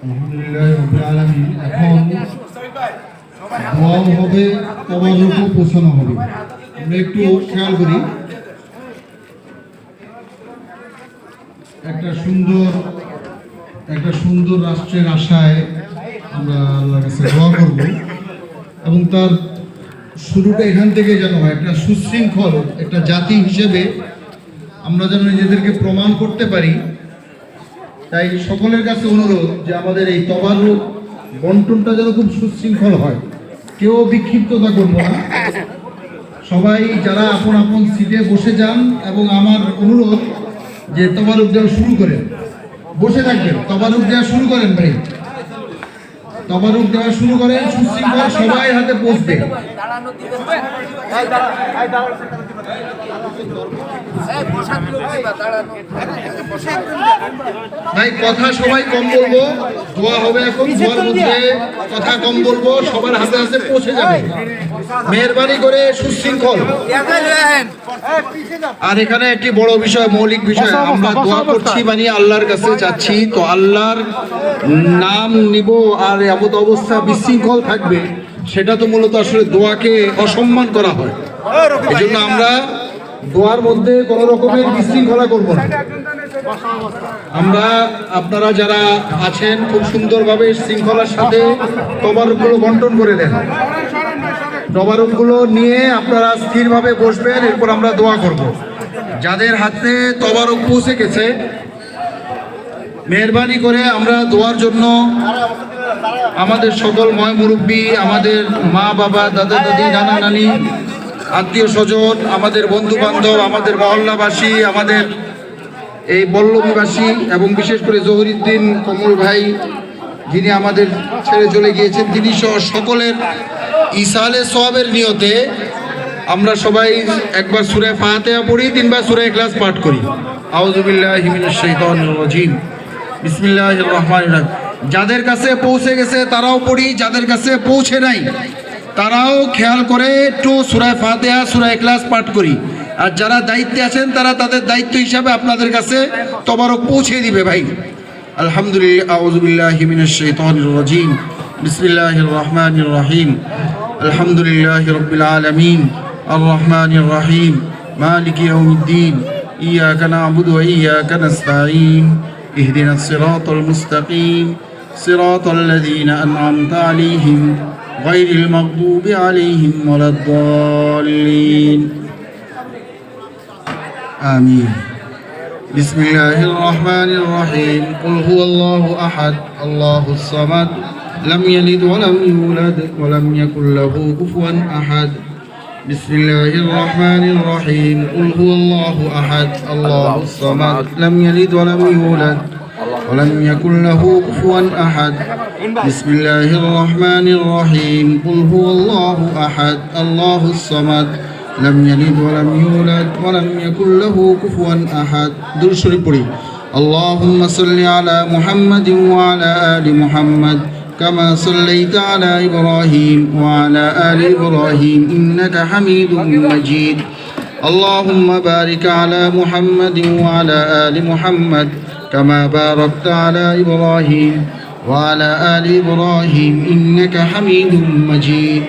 আলহামদুলিল্লাহ রাব্বিল আলামিন। এখন দোয়া হবে, তবারুকও পৌঁছানো হবে। আমরা একটু খেয়াল করি, একটা সুন্দর রাষ্ট্রের আশায় আমরা আল্লাহর কাছে দোয়া করব এবং তার শুরুটা এখান থেকে যেন হয় একটা সুশৃঙ্খল একটা জাতি হিসেবে আমরা যেন নিজেদেরকে প্রমাণ করতে পারি। তাই সকলের কাছে অনুরোধ যে আমাদের এই তবারুক বন্টনটা যেন খুব সুশৃঙ্খল হয়, কেউ বিক্ষিপ্ততা করব না, সবাই যারা আপন আপন সিটে বসে যান এবং আমার অনুরোধ যে তবারুক দেওয়া শুরু করেন, বসে থাকবেন, তবারুক দেওয়া শুরু করেন ভাই, তবারুক দেওয়া শুরু করেন, সুশৃঙ্খল সবাই হাতে পৌঁছবে। ভাই কথা সবাই কম বলবো, দোয়া হবে এখন, দোয়ার মধ্যে কথা কম বলবো, সবার হাতে হাতে পৌঁছে যাবে, মেহেরবানি করে সুশৃঙ্খল। আর এখানে একটি বড় বিষয়, মৌলিক বিষয়, আমরা দোয়া করছি মানে আল্লাহর কাছে যাচ্ছি, তো আল্লাহর নাম নিব আর এমন অবস্থা বিশৃঙ্খল থাকবে, সেটা তো মূলত আসলে দোয়াকে অসম্মান করা হয়। এই জন্য আমরা দোয়ার মধ্যে কোনো রকমের বিশৃঙ্খলা করব না। আমরা আপনারা যারা আছেন খুব সুন্দরভাবে শৃঙ্খলার সাথে তবারুকগুলো বন্টন করে দেন, তবারুকগুলো নিয়ে আপনারা স্থিরভাবে বসবেন, এরপর আমরা দোয়া করব। যাদের হাতে তবারুক পৌঁছে গেছে মেহেরবানি করে আমরা দোয়ার জন্য আমাদের সকল ময় মুরব্বী, আমাদের মা বাবা, দাদা দাদি, নানা নানি, আত্মীয় স্বজন, আমাদের বন্ধু বান্ধব, আমাদের মহল্লাবাসী, আমাদের এই বল্লভীবাসী এবং বিশেষ করে জহুরুদ্দিন কমল ভাই যিনি আমাদের ছেড়ে চলে গিয়েছেন, তিনি সহ সকলের ইসালে সওয়াবের নিয়তে আমরা সবাই একবার সূরা ফাতিহা পড়ি, তিনবার সূরা ইখলাস পাঠ করি। আউযু বিল্লাহি মিনাশ শাইতানির রাজিম, বিসমিল্লাহির রহমানির রহিম। যাদের কাছে পৌঁছে গেছে তারাও পড়ি, যাদের কাছে পৌঁছে নাই তারাও খেয়াল করে একটু সূরা ফাতিহা, সূরা ইখলাস পাঠ করি। আর যারা দায়িত্বে আছেন তারা তাদের দায়িত্ব হিসাবে আপনাদের কাছে তবারক পৌঁছে দিবে ভাই। আলহামদুলিল্লাহ, আউযু বিল্লাহি মিনাশ শাইতানির রাজিম, বিসমিল্লাহির রহমানির রহিম, আলহামদুলিল্লাহি রাব্বিল আলামিন, আর রহমানির রহিম, মালিকি ইয়াউমিদ্দিন, ইয়াকা না'বুদু ওয়া ইয়াকা নাস্তাঈন, ইহদিনাস সিরাতাল মুস্তাকিম, সিরাতাল লাযীনা আন'আমতা আলাইহিম গায়রিল মাগদুবি আলাইহিম ওয়ালাদ-দাল্লিন। آمين. بسم الله الرحمن الرحيم. قل هو الله أحد الله الصمد لم يلد ولم يولد ولم يكن له كفوا أحد. بسم الله الرحمن الرحيم. قل هو الله أحد الله الصمد لم يلد ولم يولد ولم يكن له كفوا أحد. بسم الله الرحمن الرحيم. قل هو الله أحد الله الصمد لم يلد ولم يولد ولم يكن له كفوا أحد. درود شريف পড়ি। اللهم صل على محمد وعلى آل محمد كما صليت على إبراهيم وعلى آل إبراهيم إنك حميد مجيد. اللهم بارك على محمد وعلى آل محمد كما باركت على إبراهيم وعلى آل إبراهيم إنك حميد مجيد.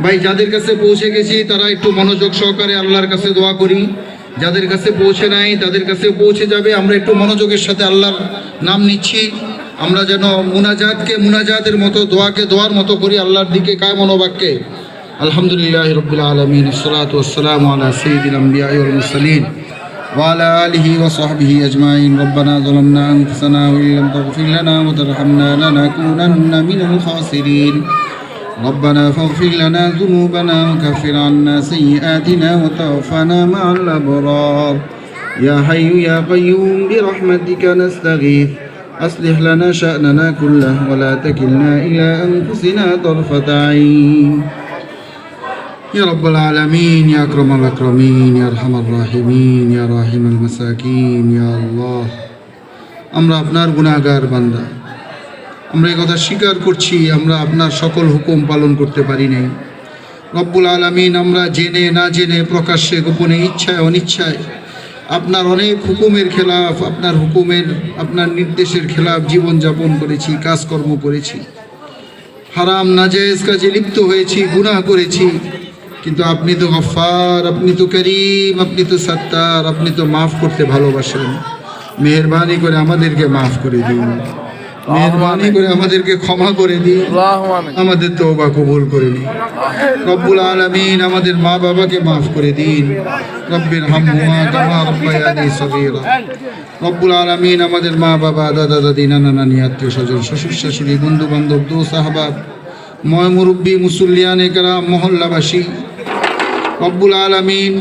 ভাই যাদের কাছে পৌঁছে গেছি তারা একটু মনোযোগ সহকারে আল্লাহর কাছে দোয়া করি, যাদের কাছে পৌঁছে নাই তাদের কাছে পৌঁছে যাবে। আমরা একটু মনোযোগের সাথে আল্লাহর নাম নিচ্ছি, আমরা যেন মুনাজাতকে মুনাজাতের মতো, দোয়াকে দোয়ার মতো করি, আল্লাহর দিকে কায় মনোবাক্যে। আলহামদুলিল্লাহি রাব্বিল আলামিন, আসসালাতু ওয়াসসালামু আলা সাইয়্যিদিল আমবিয়াই ওয়াল মুরসালিন ওয়া আলা আলিহি ওয়া সাহবিহি আজমাইন। রব্বানা যালামনা আনফুসানা ওয়া ইল্লাম তাগফির লানা ওয়া তারহামনা লানাকুনান্না মিনাল খাসিরিন। ربنا فاغفر لنا ذنوبنا وكفر عنا سيئاتنا وتوفنا مع الأبرار. يا حي يا قيوم برحمتك نستغيث أصلح لنا شأننا كله ولا تكلنا إلى أنفسنا طرفة عين. يا رب العالمين يا أكرم الأكرمين يا أرحم الراحمين يا راحم المساكين يا الله. আমরা আপনার গুনাহগার বান্দা, আমরা এই কথা স্বীকার করছি আমরা আপনার সকল হুকুম পালন করতে পারি নাই। রব্বুল আলামিন, আমরা জেনে না জেনে, প্রকাশ্যে গোপনে, ইচ্ছায় অনিচ্ছায় আপনার অনেক হুকুমের খেলাফ, আপনার নির্দেশের খেলাফ জীবনযাপন করেছি, কাজকর্ম করেছি, হারাম নাজায়েজ কাজে লিপ্ত হয়েছি, গুনাহ করেছি। কিন্তু আপনি তো গফফার, আপনি তো করিম, আপনি তো সত্তার, আপনি তো মাফ করতে ভালোবাসেন। মেহেরবানি করে আমাদেরকে মাফ করে দিন, মেহেরবানি করে আমাদেরকে ক্ষমা করে দিন, আমাদের তওবা কবুল করে নিন। রব্বুল আলামিন আমাদের মা বাবাকে মাফ করে দিন। রব্বির হামহুমা কামা রাব্বায়ানি সগীরা। রব্বুল আলামিন আমাদের মা বাবা, দাদা দাদি, নানা নানি, আত্মীয় স্বজন, শ্বশুর শাশুড়ি, বন্ধু বান্ধব, দোস্ত আহবাব, ময় মুরব্বী, মুসল্লিয়ানে কেরাম, মহল্লাবাসী, রব্বুল আলামিন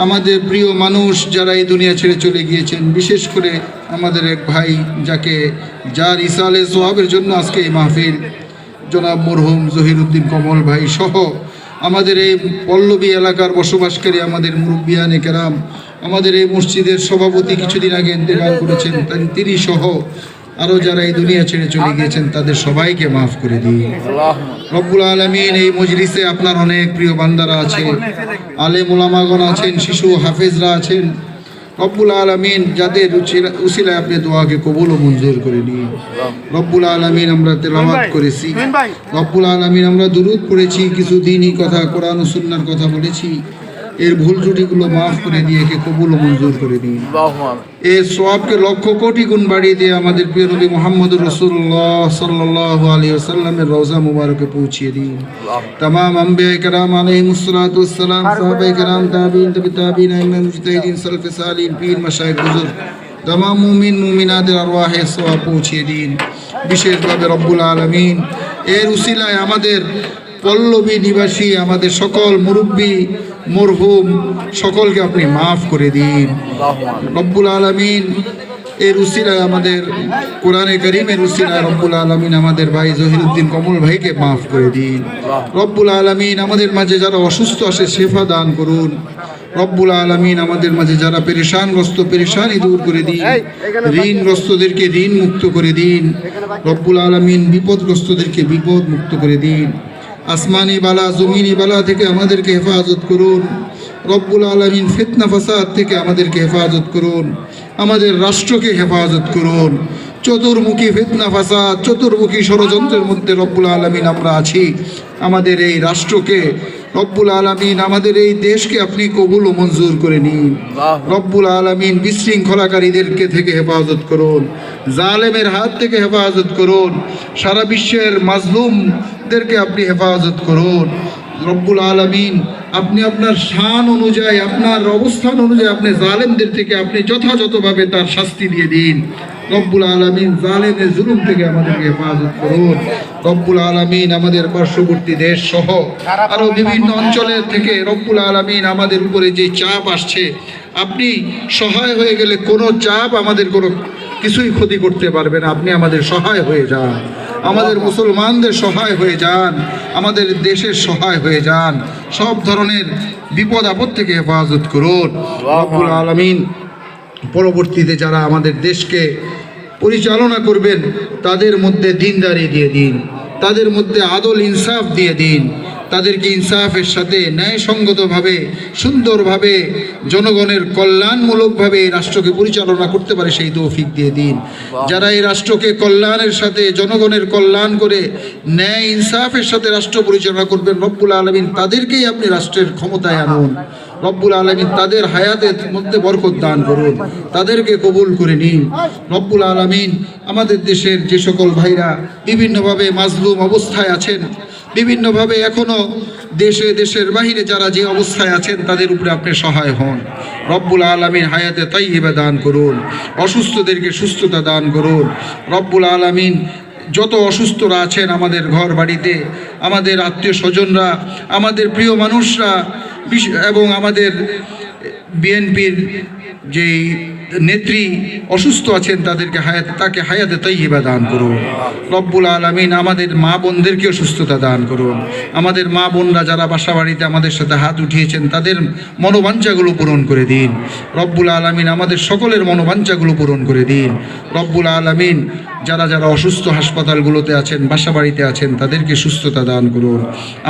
আমাদের প্রিয় মানুষ যারা এই দুনিয়া ছেড়ে চলে গিয়েছেন, বিশেষ করে আমাদের এক ভাই যার ইসালে সোহাবের জন্য আজকে এই মাহফিল, জনাব মরহুম জহিরুদ্দিন কমল ভাই সহ আমাদের এই পল্লবী এলাকার বসবাসকারী আমাদের মুরব্বিয়ানে কেরাম, আমাদের এই মসজিদের সভাপতি কিছুদিন আগে ইন্তেকাল করেছেন, তিনি সহ আরও যারা এই দুনিয়া ছেড়ে চলে গিয়েছেন তাদের সবাইকে মাফ করে দিন। রব্বুল আলামিন এই মজলিসে আপনার অনেক প্রিয় বান্দারা আছে, আলেম ওলামাগণ আছেন, শিশু হাফেজরা আছেন। রব্বুল আলামিন যাদের উসিলায় আপনি দোয়াকে কবুল ও মঞ্জুর করে নিন। রব্বুল আলামিন আমরা তেলাওয়াত করেছি, রব্বুল আলামিন আমরা দুরূদ পড়েছি, কিছু দ্বীনি কথা, কোরআন ও সুন্নাহর কথা বলেছি, এর ভুল ত্রুটিগুলো মাফ করে দিয়ে একে কবুল ও মঞ্জুর করে দিন। এই সওয়াবকে লক্ষ কোটি গুণ বাড়িয়ে দিয়ে আমাদের প্রিয় নবী মুহাম্মদুর রাসূলুল্লাহ সাল্লাল্লাহু আলাইহি ওয়াসাল্লামের রওজা মুবারকে পৌঁছিয়ে দিন। तमाम अंबिया करम अलैहिमुस सलातु वस सलाम, साहबे करम, ताबीन, ताबीन, इमाम मुजतहिदीन, सलफ सालिहीन, पीर मशाइख बुजुर्ग, तमाम मुमिन मुमिनातेর আরওয়াহে সওয়াব পৌঁছিয়ে দিন। বিশেষভাবে রব্বুল আলামিন এর উসিলায় আমাদের পল্লবী নিবাসী আমাদের সকল মুরব্বী মরহুম সকলকে আপনি মাফ করে দিন। রব্বুল আলামিন এর উসিলায় আমাদের কোরআনে কারীমের উসিলায় রব্বুল আলামিন আমাদের ভাই জহিরুদ্দিন কমল ভাইকে মাফ করে দিন। রব্বুল আলামিন আমাদের মাঝে যারা অসুস্থ আছে শেফা দান করুন। রব্বুল আলামিন আমাদের মাঝে যারা পেরেশানগ্রস্ত পেরেশানি দূর করে দিন, ঋণগ্রস্তদেরকে ঋণ মুক্ত করে দিন। রব্বুল আলামিন বিপদগ্রস্তদেরকে বিপদ মুক্ত করে দিন। আসমানি বালা জমিনি বালা থেকে আমাদেরকে হেফাজত করুন। রব্বুল আলামিন ফিতনা ফাসাদ থেকে আমাদেরকে হেফাজত করুন। আমাদের রাষ্ট্রকে হেফাজত করুন। চতুর্মুখী ফিতনা ফাসাদ, চতুর্মুখী ষড়যন্ত্রের মধ্যে রব্বুল আলামিন আমরা আছি। আমাদের এই রাষ্ট্রকে রব্বুল আলামিন, আমাদের এই দেশকে আপনি কবুল ও মঞ্জুর করে নিন। রব্বুল আলামিন বিশৃঙ্খলাকারীদেরকে থেকে হেফাজত করুন, জালেমের হাত থেকে হেফাজত করুন, সারা বিশ্বের মাজলুমদেরকে আপনি হেফাজত করুন। রব্বুল আলামিন আপনি আপনার শান অনুযায়ী, আপনার অবস্থান অনুযায়ী আপনি জালেমদের থেকে আপনি যথাযথভাবে তার শাস্তি দিয়ে দিন। রব্বুল আলামিন জালেমের জুলুম থেকে আমাদেরকে হেফাজত করুন। রব্বুল আলামিন আমাদের পার্শ্ববর্তী দেশ সহ আরো বিভিন্ন অঞ্চলের থেকে রব্বুল আলামিন আমাদের উপরে যে চাপ আসছে, আপনি সহায় হয়ে গেলে কোনো চাপ আমাদের কোনো কিছুই ক্ষতি করতে পারবে না। আপনি আমাদের সহায় হয়ে যান, আমাদের মুসলমানদের সহায় হয়ে যান, আমাদের দেশের সহায় হয়ে যান। সব ধরনের বিপদ আপদ থেকে হেফাজত করুন। রব্বুল আলামিন পরবর্তীতে যারা আমাদের দেশকে পরিচালনা করবেন তাদের মধ্যে দিনদারি দিয়ে দিন, তাদের মধ্যে আদল ইনসাফ দিয়ে দিন, তাদেরকে ইনসাফের সাথে ন্যায়সঙ্গতভাবে সুন্দরভাবে জনগণের কল্যাণমূলকভাবে এই রাষ্ট্রকে পরিচালনা করতে পারে সেই তৌফিক দিয়ে দিন। যারা এই রাষ্ট্রকে কল্যাণের সাথে জনগণের কল্যাণ করে ন্যায় ইনসাফের সাথে রাষ্ট্র পরিচালনা করবেন, রব্বুল আলামিন তাদেরকেই আপনি রাষ্ট্রের ক্ষমতায় আনুন। রব্বুল আলামিন তাদের হায়াতের মধ্যে বরকত দান করুন, তাদেরকে কবুল করে নিন। রব্বুল আলামিন আমাদের দেশের যে সকল ভাইরা বিভিন্নভাবে মাজলুম অবস্থায় আছেন, বিভিন্নভাবে এখনো দেশের বাহিরে যারা যে অবস্থায় আছেন তাদের উপরে আপনি সহায় হন। রব্বুল আলামিন হায়াতে তাইয়্যিবা দান করুন, অসুস্থদেরকে সুস্থতা দান করুন। রব্বুল আলামিন যত অসুস্থরা আছেন আমাদের ঘর বাড়িতে, আমাদের আত্মীয় স্বজনরা, আমাদের প্রিয় মানুষরা এবং আমাদের বিএনপির যেই নেত্রী অসুস্থ আছেন তাদেরকে তাকে হায়াতে তাইয়্যিবা দান করুন। রব্বুল আলামিন আমাদের মা বোনদেরকেও সুস্থতা দান করুন। আমাদের মা বোনরা যারা বাসা বাড়িতে আমাদের সাথে হাত উঠিয়েছেন তাদের মনোবাঞ্ছাগুলো পূরণ করে দিন। রব্বুল আলামিন আমাদের সকলের মনোবাঞ্ছাগুলো পূরণ করে দিন। রব্বুল আলামিন যারা অসুস্থ হাসপাতালগুলোতে আছেন, বাসা বাড়িতে আছেন, তাদেরকে সুস্থতা দান করুন।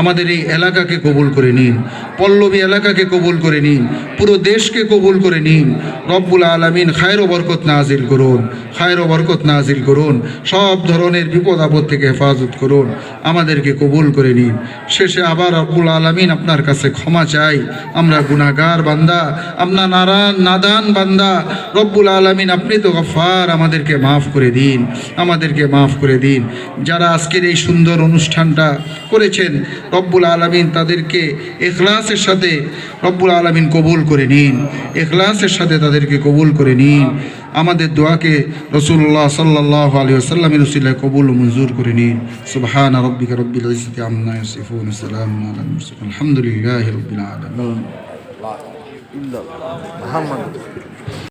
আমাদের এই এলাকাকে কবুল করে নিন, পল্লবী এলাকাকে কবুল করে নিন। পুরো দেশকে কবুল করে নিন। রব্বুল আলামিন খায়র ও বরকত নাজিল করুন, খায়র ও বরকত নাজিল করুন, সব ধরনের বিপদ আপদ থেকে হেফাজত করুন, আমাদেরকে কবুল করে নিন। শেষে আবার রব্বুল আলামিন আপনার কাছে ক্ষমা চাই, আমরা গুনাহগার বান্দা, আপনার নাদান বান্দা। রব্বুল আলামিন আপনি তো গফফার, আমাদেরকে মাফ করে দিন, আমাদেরকে মাফ করে দিন। যারা আজকের এই সুন্দর অনুষ্ঠানটা করেছেন রব্বুল আলামিন তাদেরকে ইখলাসের সাথে রব্বুল আলামিন কবুল করে নিন, ইখলাসের সাথে তাদেরকে কবুল করে নিন। আমাদের দোয়াকে রাসূলুল্লাহ সাল্লাল্লাহু আলাইহি ওয়াসাল্লামের উসিলায় কবুল ও মঞ্জুর করে নিন। সুবহানা রাব্বিকা রাব্বিল ইজ্জাতি আম্মা ইয়াসিফুন, সালামুন আলাল মুরসালিন, আলহামদুলিল্লাহি রাব্বিল আলামিন। মুহাম্মদ